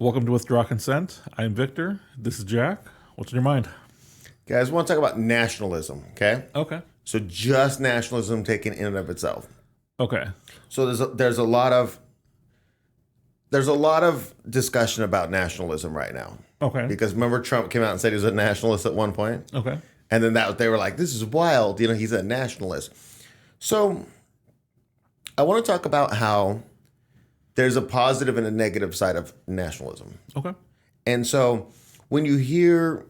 Welcome to Withdraw Consent. I'm Victor. This is Jack. What's in your mind? Guys, I want to talk about nationalism, okay? Okay. So just nationalism taken in and of itself. Okay. So there's a lot of discussion about nationalism right now. Okay. Because remember Trump came out and said he was a nationalist at one point? Okay. And then they were like, this is wild, he's a nationalist. So I want to talk about how there's a positive and a negative side of nationalism. Okay. And so when you hear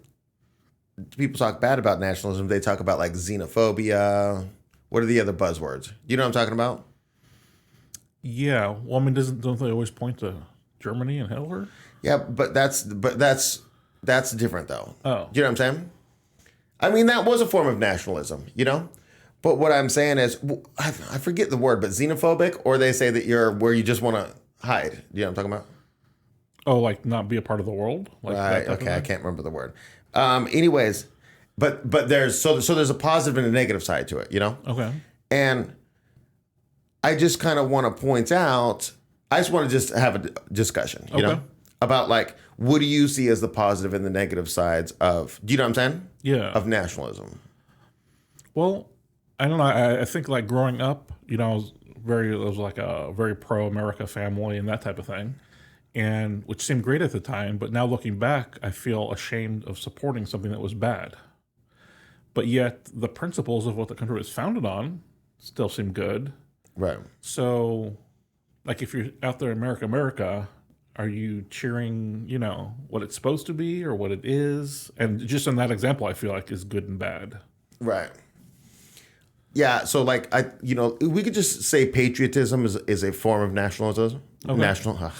people talk bad about nationalism, they talk about like xenophobia. What are the other buzzwords? You know what I'm talking about? Yeah. Well, I mean, don't they always point to Germany and Hitler? Yeah, but that's different though. Oh. You know what I'm saying? I mean, that was a form of nationalism, But what I'm saying is, I forget the word, but xenophobic, or they say that you're where you just want to hide. You know what I'm talking about? Oh, like not be a part of the world? Like Right. Okay. I can't remember the word. Anyways, but there's there's a positive and a negative side to it, Okay. And I just kind of want to point out, I just want to just have a discussion, about like, what do you see as the positive and the negative sides of, do you know what I'm saying? Yeah. Of nationalism. Well, I don't know. I think like growing up, it was like a very pro-America family and that type of thing. And which seemed great at the time, but now looking back, I feel ashamed of supporting something that was bad. But yet the principles of what the country was founded on still seem good. Right. So, like if you're out there, America, are you cheering, what it's supposed to be or what it is? And just in that example, I feel like is good and bad. Right. Yeah. So like, we could just say patriotism is a form of nationalism. Okay.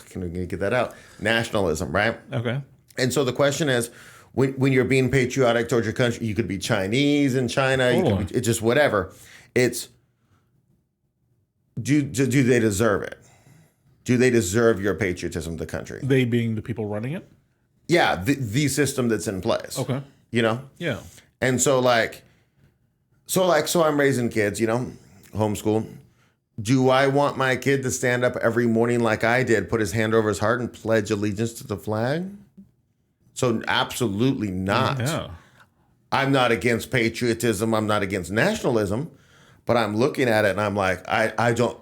Can we get that out? Nationalism, right? Okay. And so the question is, when you're being patriotic towards your country, you could be Chinese in China, you could be, it's just whatever. It's, do they deserve it? Do they deserve your patriotism to the country? They being the people running it? Yeah, the system that's in place. Okay. Yeah. And so I'm raising kids, homeschool. Do I want my kid to stand up every morning like I did, put his hand over his heart and pledge allegiance to the flag? So absolutely not. Yeah. I'm not against patriotism. I'm not against nationalism, but I'm looking at it and I'm like, I want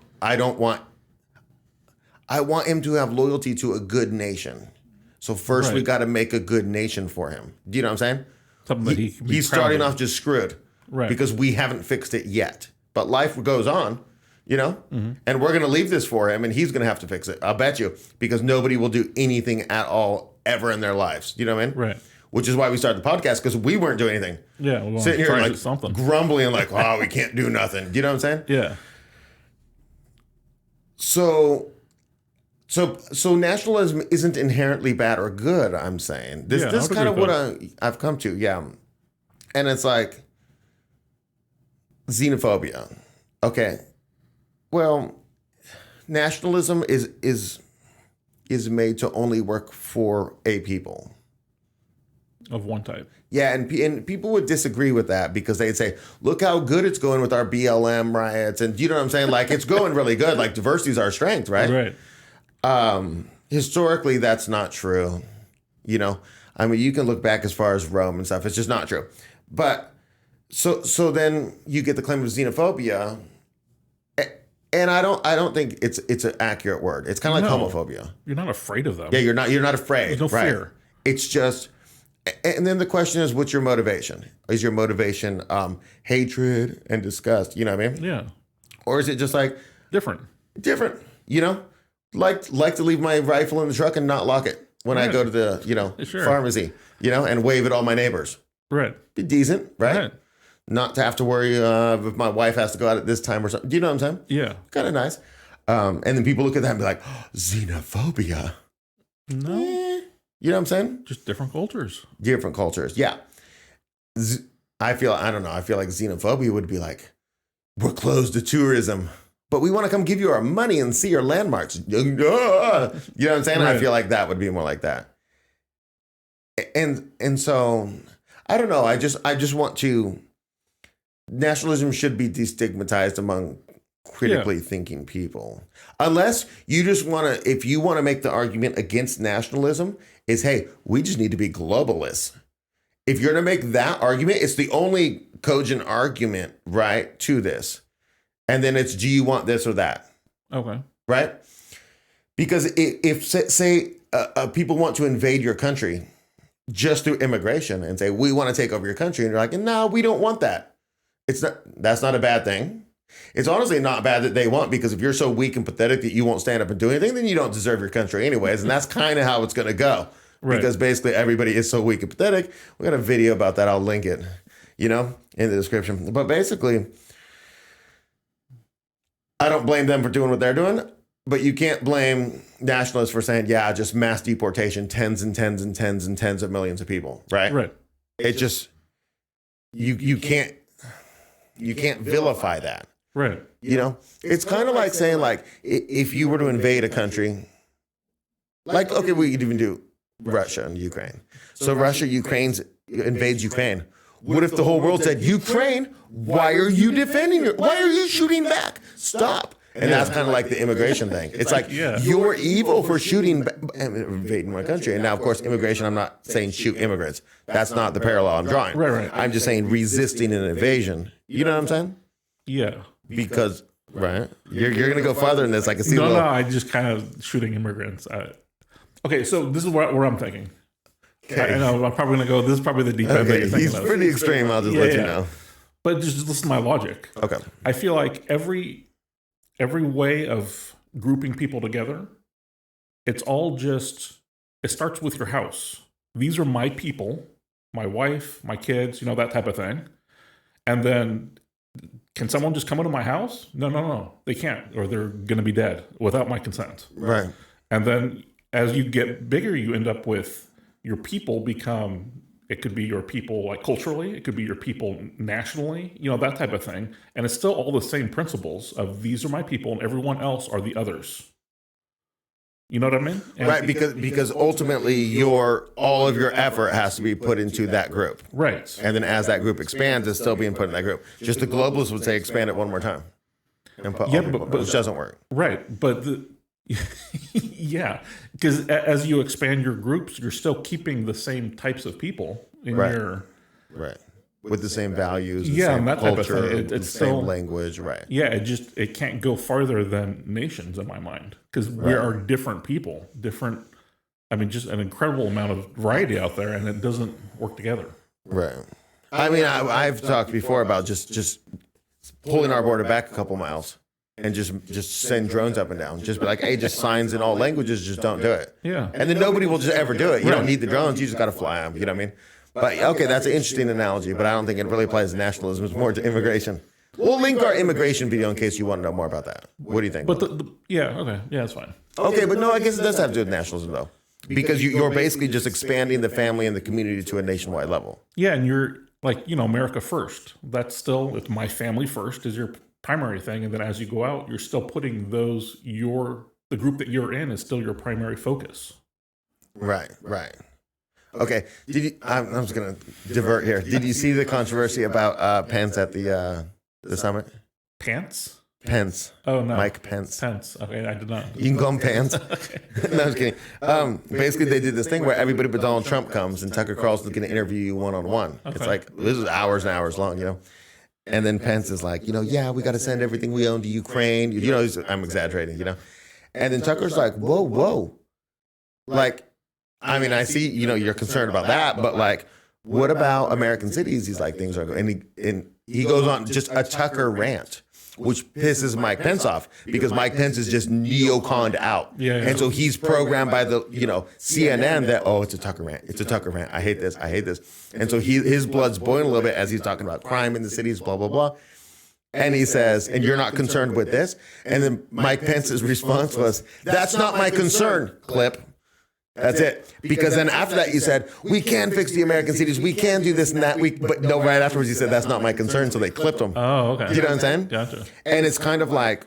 him to have loyalty to a good nation. So first we got to make a good nation for him. Do you know what I'm saying? Something that he can be He's proud starting of. off just screwed. Right. Because we haven't fixed it yet. But life goes on, Mm-hmm. and we're going to leave this for him and he's going to have to fix it. I'll bet you, because nobody will do anything at all ever in their lives. You know what I mean? Right. Which is why we started the podcast, because we weren't doing anything. Yeah. Well, Sitting here like something. grumbling like, oh, we can't do nothing. Do you know what I'm saying? Yeah. So nationalism isn't inherently bad or good, I'm saying. This is kind of what I've come to, yeah. And it's like xenophobia. Okay. Well, nationalism is made to only work for a people. Of one type. Yeah, and people would disagree with that because they'd say, look how good it's going with our BLM riots. And you know what I'm saying? Like, it's going really good. Like, diversity is our strength, right? Right. Historically, that's not true. I mean, you can look back as far as Rome and stuff. It's just not true. But so then you get the claim of xenophobia, and I don't think it's an accurate word. It's kind of like homophobia. You're not afraid of them. Yeah, you're not afraid. There's no fear. It's just, and then the question is, what's your motivation? Is your motivation hatred and disgust? You know what I mean? Yeah. Or is it just like Different. Like to leave my rifle in the truck and not lock it when I go to the Sure. pharmacy, and wave at all my neighbors. Right. Be decent, right? Right. Not to have to worry if my wife has to go out at this time or something. Do you know what I'm saying? Yeah. Kind of nice. And then people look at that and be like, oh, xenophobia. No. You know what I'm saying? Just different cultures. Different cultures. Yeah. I feel like xenophobia would be like, we're closed to tourism, but we want to come give you our money and see your landmarks. You know what I'm saying? Right. I feel like that would be more like that. And so I don't know. I just want to, nationalism should be destigmatized among critically thinking people. Unless you just want to, if you want to make the argument against nationalism, is hey, we just need to be globalists. If you're going to make that argument, it's the only cogent argument, right, to this. And then it's, do you want this or that? Okay. Right? Because if say, people want to invade your country just through immigration and say, we want to take over your country. And you're like, no, we don't want that. That's not a bad thing. It's honestly not bad that they want, because if you're so weak and pathetic that you won't stand up and do anything, then you don't deserve your country anyways. And that's kind of how it's going to go. Right. Because basically everybody is so weak and pathetic. We got a video about that. I'll link it, in the description. But basically, I don't blame them for doing what they're doing, but you can't blame nationalists for saying, yeah, just mass deportation, tens and tens and tens and tens of millions of people, right? Right. It just, you can't vilify that. Right. It's kind of like saying, like, if you were to invade a country, like, okay, we could even do Russia and Ukraine. So Russia, invades Ukraine. What if the whole world said, Ukraine, why are you defending her? Why are you shooting back? Stop. And that's kind of like the immigration thing. It's like, you're evil for shooting, invading my country. And now, of course, immigration, I'm not saying shoot immigrants. That's not the parallel I'm drawing. Right. I'm just saying resisting an invasion. You know what I'm saying? Yeah. Because, right? You're going to go farther in this. I can see. No, I just kind of shooting immigrants. Okay, so this is where I'm thinking. Okay. I know I'm probably going to go, this is probably the deep end that you're thinking He's pretty extreme, I'll just let you know. But just listen to my logic. Okay. I feel like every way of grouping people together, it's all just, it starts with your house. These are my people, my wife, my kids, that type of thing. And then, can someone just come into my house? No, they can't, or they're going to be dead without my consent. Right. And then as you get bigger, you end up with your people it could be your people like culturally, it could be your people nationally, that type of thing. And it's still all the same principles of these are my people and everyone else are the others. You know what I mean? And right, because ultimately all of your effort has to be put into that group. Right. And then as that group expands, it's still being put in that group. Just the globalists would say expand it one more time. And put which doesn't work. Right. But yeah, because as you expand your groups, you're still keeping the same types of people in your with the same values, the and same that culture, type of thing. It's the same still, language, right? Yeah, it can't go farther than nations in my mind, because we are different people, different. I mean, just an incredible amount of variety out there, and it doesn't work together. Right. I mean, I've talked before about just pulling our border back a couple miles. And just send drones up and down. Just be like, hey, just signs in all languages, just don't do it. Yeah. And then nobody will just ever do it. You don't need the drones, you just got to fly them. You know what I mean? But okay, that's an interesting analogy, but I don't think it really applies to nationalism. It's more to immigration. We'll link our immigration video in case you want to know more about that. What do you think? But okay. Yeah, that's fine. Okay, but no, I guess it does have to do with nationalism, though. Because you're basically just expanding the family and the community to a nationwide level. Yeah, and you're like, America first. That's still, it's my family first is your primary thing, and then as you go out, you're still putting the group that you're in is still your primary focus. Right. Okay. I'm just gonna divert here. Did you see the controversy about Pence at the summit? Pence. Oh no, Mike Pence. Okay, I did not. You can call him Pence. No, I'm just kidding. Basically, they did this thing where everybody but Donald Trump comes, and Tucker Carlson's going to interview you one-on-one. Okay. It's like this is hours and hours long, And then Pence is like, yeah, we got to send everything we own to Ukraine. I'm exaggerating, And then Tucker's like, whoa. Like, I mean, I see, you're concerned about that, but like, what about American cities? He's like, things are going, and he goes on just a Tucker rant, which pisses Mike Pence off because Mike Pence is just neoconned out. Yeah. And so he's programmed by the, CNN that, it's a Tucker rant. I hate this. And so his blood's boiling a little bit as he's talking about crime in the cities, blah, blah, blah. And he says, and you're not concerned with this? And then Mike Pence's response was, that's not my concern, clip. That's it. Because then after that, you said, we can fix the American cities. We can do this and that. But no, right afterwards, you said, that's not my concern. So they clipped him. Oh, okay. You know what I'm saying? Gotcha. And it's kind of like,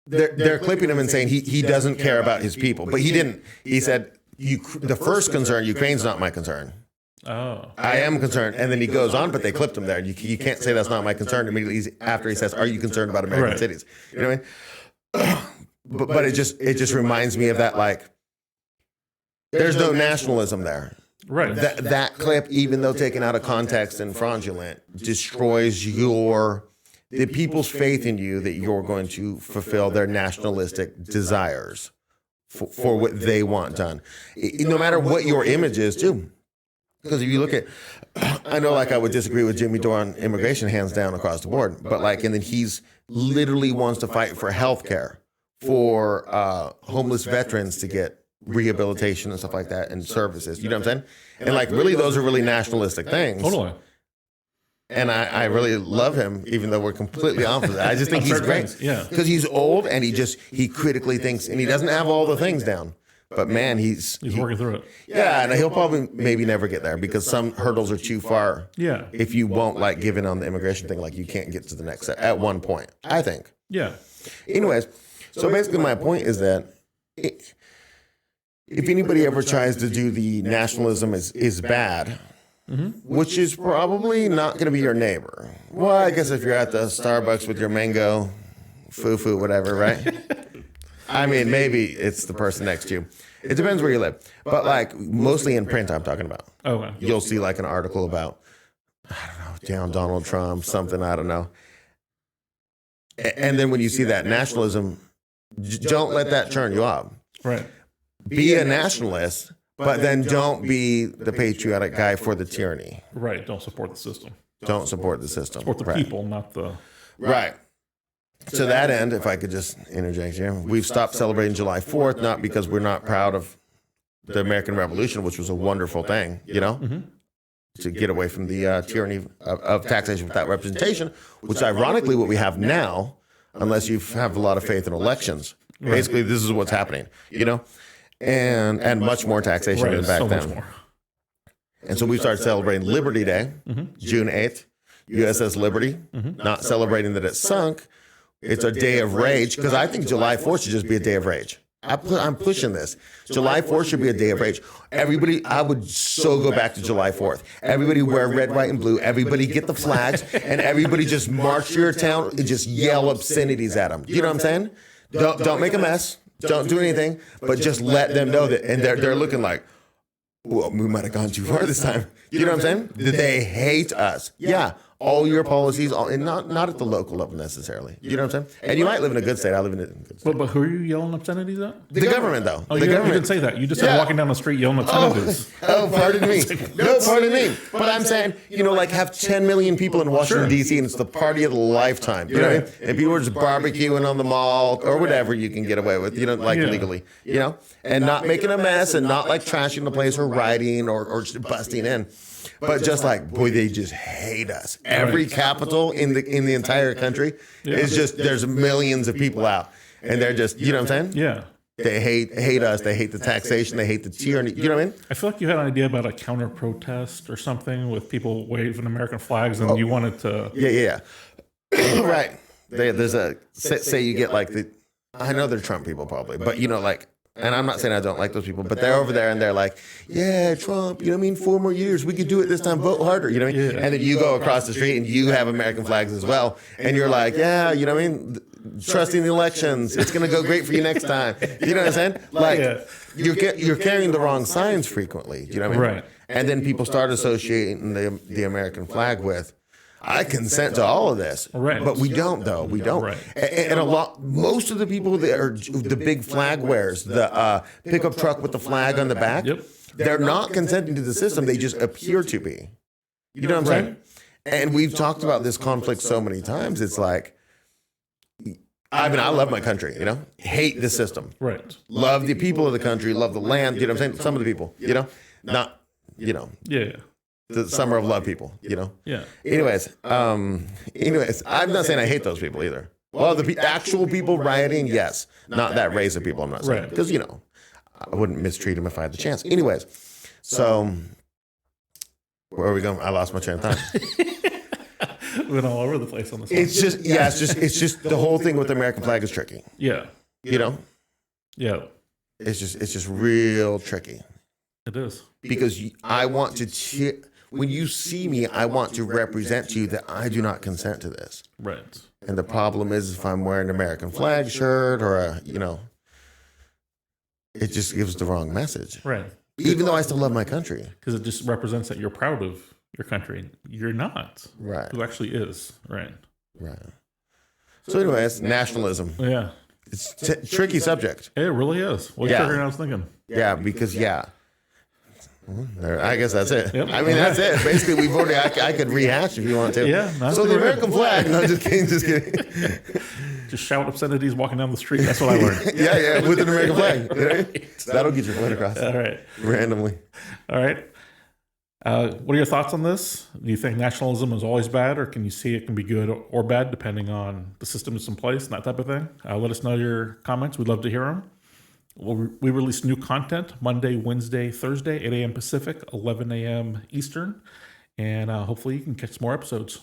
they're clipping him and saying he doesn't care about his people. But he didn't. He said, the first concern, Ukraine's not my concern. Oh. I am concerned. And then he goes on, but they clipped him there. You can't say that's not my concern immediately after he says, are you concerned about American Right. cities? You know what I mean? But it just reminds me of that, like, there's no nationalism there. Right. That clip, even though taken out of context and fraudulent, destroys the people's faith in you that you're going to fulfill their nationalistic desires for what they want done. No matter what your image is, too. Because if you look at, I know, like, I would disagree with Jimmy Dore on immigration hands down across the board, but like, and then he's literally wants to fight for health care, for homeless veterans to get rehabilitation and stuff like that and services. You know what I'm saying? And like, really, those are really nationalistic things. Totally. And I really love him, even though we're completely opposite. I just think he's great. Yeah. Because he's old and he critically thinks, and he doesn't have all the things down. But man, he's working through it. Yeah, and he'll probably maybe never get there because some hurdles are too far. Yeah. If you won't like give in on the immigration thing, like you can't get to the next step at one point, I think. Yeah. Anyways, so basically my point is that if anybody ever tries to do the nationalism is bad, which is probably not going to be your neighbor. Well, I guess if you're at the Starbucks with your mango, foo-foo, whatever, right? I mean, maybe it's the person next to you. It depends where you live. But like mostly in print I'm talking about. Okay. You'll see like an article about, I don't know, down Donald Trump, something, I don't know. And then when you see that nationalism, don't let that turn you off. Right. Be a nationalist, but then don't be the patriotic guy for the tyranny. Right. Don't support the system. Don't support the system. Support the Right. people, not the. Right. To that end, if I could just interject here, we've stopped celebrating July 4th, not because we're not proud of the American Revolution, which was a wonderful thing, you know, to get away from the tyranny of taxation without representation, which ironically what we have now, unless you have a lot of faith in elections. Basically, this is what's happening, you know, and much more taxation than back so then. much more. And so we started celebrating Liberty Day, June 8th, USS Liberty, not celebrating that it sunk. It's a day of rage, because I think July 4th should just be a day of rage. I'm pushing this. July 4th should be a day of rage. Everybody, I would so go back to July 4th. Everybody wear red, white, and blue. Everybody get the flags, and everybody just march to your town and just yell obscenities at them. You know what I'm saying? Don't make a mess. Don't do anything, but just let them know that. And they're looking like, well, we might have gone too far this time. You know what I'm saying? They hate us. Yeah. All your policies, and not at the local level necessarily. You know what I'm saying? And you might live in a good state. I live in a good state. But who are you yelling obscenities at? The government, though. Oh, the you government. didn't say that. You just said walking down the street yelling obscenities. Oh, pardon me. No, pardon me. But I'm saying, you know, like have 10 million people in Washington, D.C., and it's the party of the lifetime. You know what I mean? And people are just barbecuing on the mall or whatever you can get away with, you know, like legally, you know, and not making a mess and not like trashing the place or rioting or just busting in. But just like, boy, they just hate us. Every capital in the entire country is just, there's millions of people out. And they're just, you know what I'm saying? Yeah. They hate us. They hate the taxation. They hate the tyranny. You know what I mean? I feel like you had an idea about a counter protest or something with people waving American flags, and you wanted to. Yeah. Right. There's a, say you get like the, I know they're Trump people probably, but you know, like, and I'm not saying I don't like those people, but they're over there and they're like, yeah, Trump, you know what I mean? 4 more years. We could do it this time. Vote harder. You know what I mean? And then you go across the street and you have American flags as well. And you're like, yeah, you know what I mean? Trusting the elections. It's going to go great for you next time. You know what I'm saying? Like, you're carrying the wrong signs frequently. You know what I mean? Right. And then people start associating the American flag with, I consent to all of this, Right. But we don't, though. We don't. Right. And most of the people that are the big flag wearers, the pickup truck with the flag on the back, they're not consenting to the system. They just appear to be. You know what I'm saying? And we've talked about this conflict so many times. It's like, I mean, I love my country, you know, hate the system. Right. Love the people of the country, love the land, you know what I'm saying? Some of the people, you know, not, you know. Yeah. The summer of love people, you know? Yeah. Anyways, I'm not saying I hate those people either. Well, the actual people rioting, yes. Not that race of people, I'm not saying. Right. Because, you know, I wouldn't mistreat them if I had the chance. Anyways, so where are we going? I lost my train of thought. We went all over the place on this one. It's just the whole thing with the American flag is tricky. Yeah. You know? Yeah. It's just real tricky. It is. Because I want to, when you see me, I want to represent to you that I do not consent to this. Right. And the problem is if I'm wearing an American flag shirt or it just gives the wrong message. Right. Even though I still love my country. Because it just represents that you're proud of your country. You're not. Right. Who actually is. Right. Right. So anyway, it's nationalism. Yeah. It's a tricky subject. It really is. What I was thinking. Yeah, because I guess that's it. Yep. I mean, that's it. Basically, we've already. I could rehash if you want to. Yeah. So the American flag. No, just kidding. Just kidding. Just shout obscenities walking down the street. That's what I learned. yeah, with an American flag. Right? That'll get your point across. All right. Randomly. All right. What are your thoughts on this? Do you think nationalism is always bad, or can you see it can be good or bad depending on the system that's in place and that type of thing? Let us know your comments. We'd love to hear them. We release new content Monday, Wednesday, Thursday, 8 a.m. Pacific, 11 a.m. Eastern. And hopefully you can catch some more episodes.